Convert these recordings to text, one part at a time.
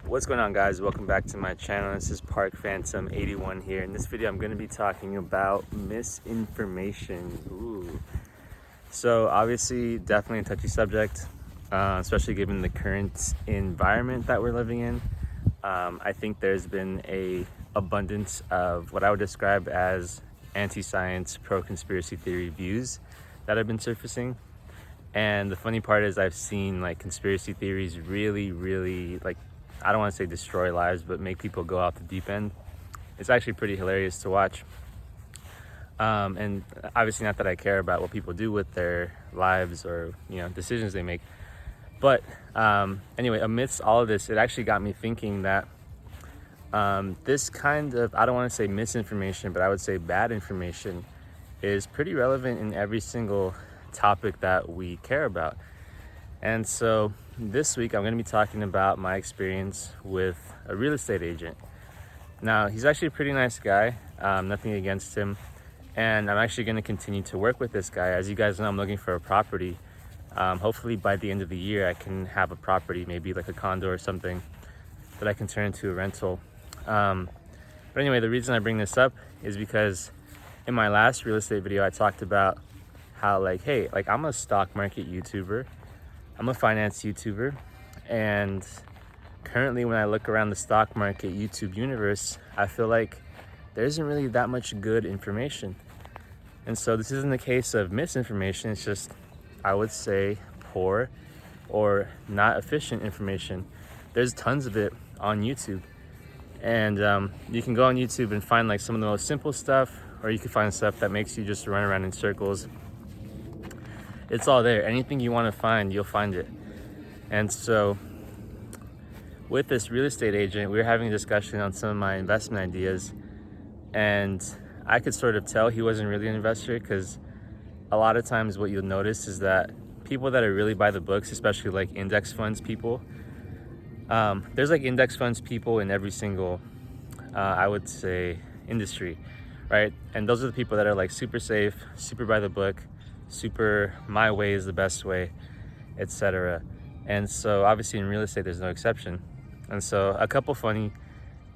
What's going on, guys? Welcome back to my channel. This is Park Phantom 81 here. In this video I'm going to be talking about misinformation. So obviously definitely a touchy subject, especially given the current environment that we're living in. I think there's been a abundance of what I would describe as anti-science, pro-conspiracy theory views that have been surfacing. And the funny part is I've seen like conspiracy theories really like, I don't want to say destroy lives, but make people go off the deep end. It's actually pretty hilarious to watch. And obviously not that I care about what people do with their lives or, decisions they make. But anyway, amidst all of this, it actually got me thinking that this kind of, I don't want to say misinformation, but I would say bad information is pretty relevant in every single topic that we care about. And so this week I'm going to be talking about my experience with a real estate agent. Now, he's actually a pretty nice guy, nothing against him, and I'm actually going to continue to work with this guy. As you guys know, I'm looking for a property. Hopefully by the end of the year I can have a property, maybe like a condo or something, that I can turn into a rental. But anyway, the reason I bring this up is because in my last real estate video I talked about how hey, I'm a stock market YouTuber, I'm a finance YouTuber, and currently when I look around the stock market YouTube universe, I feel like there isn't really that much good information. And so this isn't the case of misinformation, it's just, I would say, poor or not efficient information. There's tons of it on YouTube. And you can go on YouTube and find like some of the most simple stuff, or you can find stuff that makes you just run around in circles. It's all there. Anything you want to find, you'll find it. And so with this real estate agent, we were having a discussion on some of my investment ideas, and I could sort of tell he wasn't really an investor, because a lot of times what you'll notice is that people that are really by the books, especially like index funds people, there's like index funds people in every single, I would say, industry, right? And those are the people that are like super safe, super by the book, super my way is the best way, etc. And so obviously in real estate there's no exception. And so a couple funny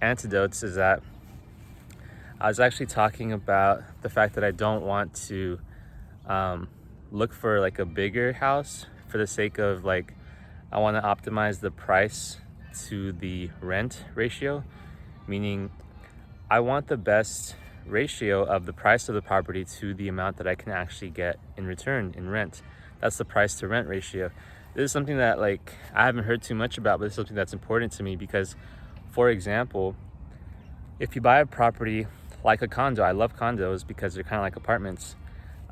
antidotes is that I was actually talking about the fact that I don't want to look for like a bigger house for the sake of like, I want to optimize the price to the rent ratio, meaning I want the best ratio of the price of the property to the amount that I can actually get in return in rent. That's the price to rent ratio. This is something that I haven't heard too much about, but it's something that's important to me because, for example, if you buy a property like a condo, I love condos because they're kind of like apartments.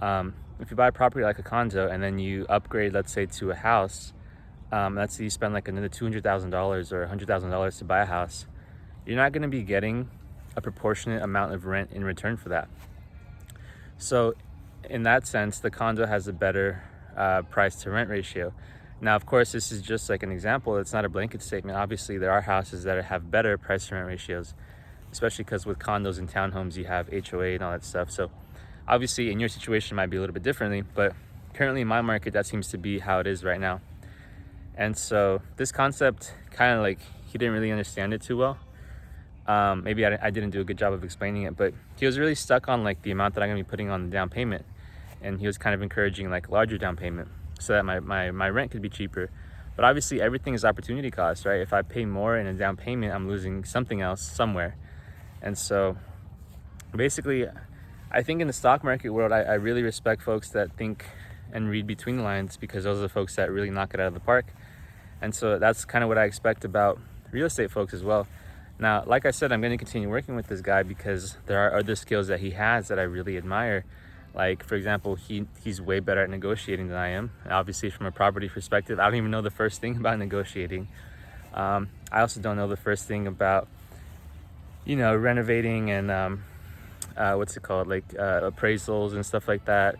If you buy a property like a condo and then you upgrade, let's say, to a house, let's say you spend like another $200,000 or $100,000 to buy a house, you're not going to be getting a proportionate amount of rent in return for that. So in that sense, the condo has a better price to rent ratio. Now, of course, this is just like an example. It's not a blanket statement. Obviously, there are houses that have better price to rent ratios, especially because with condos and townhomes, you have HOA and all that stuff. So obviously in your situation it might be a little bit differently, but currently in my market, that seems to be how it is right now. And so this concept kind of he didn't really understand it too well. Maybe I didn't do a good job of explaining it, but he was really stuck on the amount that I'm gonna be putting on the down payment. And he was kind of encouraging larger down payment so that my rent could be cheaper. But obviously everything is opportunity cost, right? If I pay more in a down payment, I'm losing something else somewhere. And so basically, I think in the stock market world, I really respect folks that think and read between the lines, because those are the folks that really knock it out of the park. And so that's kind of what I expect about real estate folks as well. Now, like I said, I'm going to continue working with this guy because there are other skills that he has that I really admire. Like, for example, he's way better at negotiating than I am. Obviously, from a property perspective, I don't even know the first thing about negotiating. I also don't know the first thing about, renovating and appraisals and stuff like that.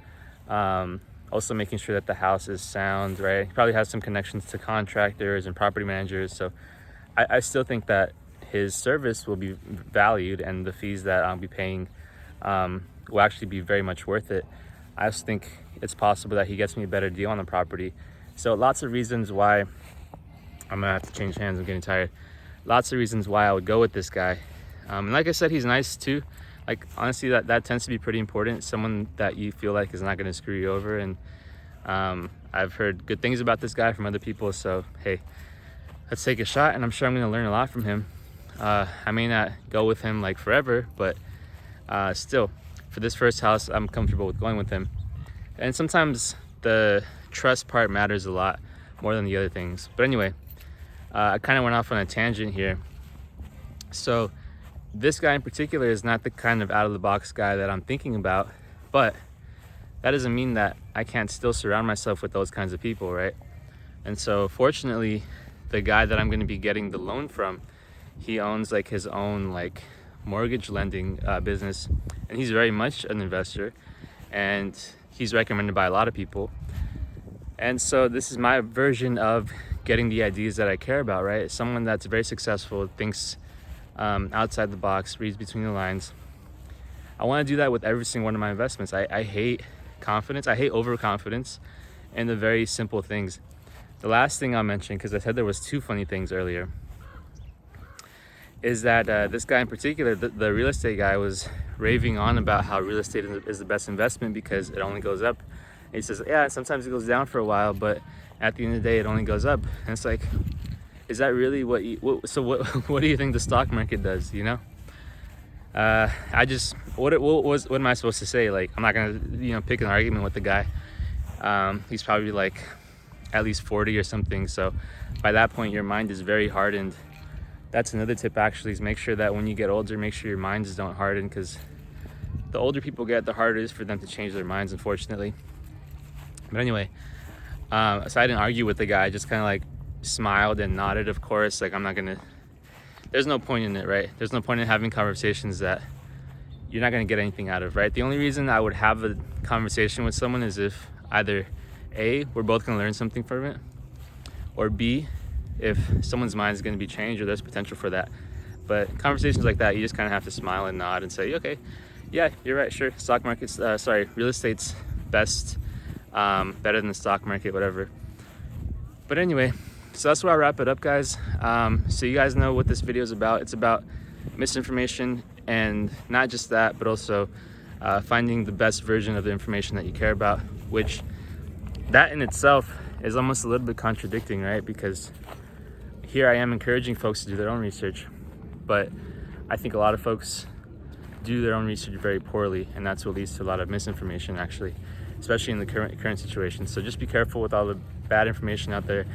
Also making sure that the house is sound, right? He probably has some connections to contractors and property managers. So I still think that his service will be valued, and the fees that I'll be paying will actually be very much worth it. I just think it's possible that he gets me a better deal on the property. So lots of reasons why I'm gonna have to change hands. I'm getting tired. lots of reasons why I would go with this guy. And like I said, he's nice too. Like honestly, that tends to be pretty important. Someone that you feel like is not going to screw you over. And I've heard good things about this guy from other people. So hey, let's take a shot, and I'm sure I'm going to learn a lot from him. I may not go with him like forever, but still, for this first house, I'm comfortable with going with him. And sometimes the trust part matters a lot more than the other things. But anyway, I kind of went off on a tangent here. So this guy in particular is not the kind of out-of-the-box guy that I'm thinking about, but that doesn't mean that I can't still surround myself with those kinds of people, right? And so fortunately, the guy that I'm going to be getting the loan from, he owns like his own like mortgage lending business, and he's very much an investor, and he's recommended by a lot of people. And so this is my version of getting the ideas that I care about, right? Someone that's very successful, thinks outside the box, reads between the lines. I want to do that with every single one of my investments. I hate confidence. I hate overconfidence in the very simple things. The last thing I'll mention, because I said there was two funny things earlier, is that this guy in particular, the real estate guy, was raving on about how real estate is the best investment because it only goes up. And he says, yeah, sometimes it goes down for a while, but at the end of the day, it only goes up. And it's like, is that really what do you think the stock market does, you know? What am I supposed to say? Like, I'm not gonna, pick an argument with the guy. He's probably like at least 40 or something. So by that point, your mind is very hardened. That's another tip actually, is make sure that when you get older, make sure your minds don't harden, because the older people get, the harder it is for them to change their minds, unfortunately. But anyway, so I didn't argue with the guy. I just kind of like smiled and nodded, of course. Like, there's no point in it, right? There's no point in having conversations that you're not gonna get anything out of, right? The only reason I would have a conversation with someone is if either A, we're both gonna learn something from it, or B, if someone's mind is gonna be changed or there's potential for that. But conversations like that, you just kind of have to smile and nod and say, okay, yeah, you're right, sure. Stock market's, real estate's best, better than the stock market, whatever. But anyway, so that's where I wrap it up, guys. So you guys know what this video is about. It's about misinformation, and not just that, but also finding the best version of the information that you care about, which that in itself is almost a little bit contradicting, right? Because here I am encouraging folks to do their own research, but I think a lot of folks do their own research very poorly, and that's what leads to a lot of misinformation, actually, especially in the current situation. So just be careful with all the bad information out there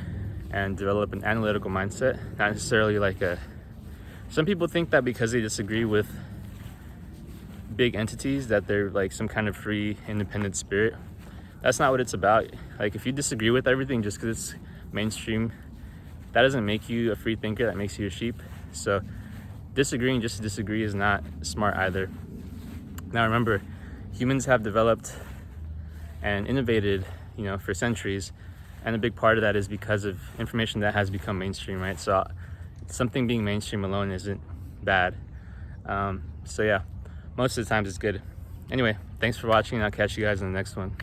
and develop an analytical mindset. Not necessarily like some people think that because they disagree with big entities that they're like some kind of free, independent spirit. That's not what it's about. Like, if you disagree with everything just because it's mainstream, that doesn't make you a free thinker, that makes you a sheep. So disagreeing just to disagree is not smart either. Now remember, humans have developed and innovated, for centuries, and a big part of that is because of information that has become mainstream, right? So something being mainstream alone isn't bad. So yeah, most of the times it's good. Anyway, thanks for watching, and I'll catch you guys in the next one.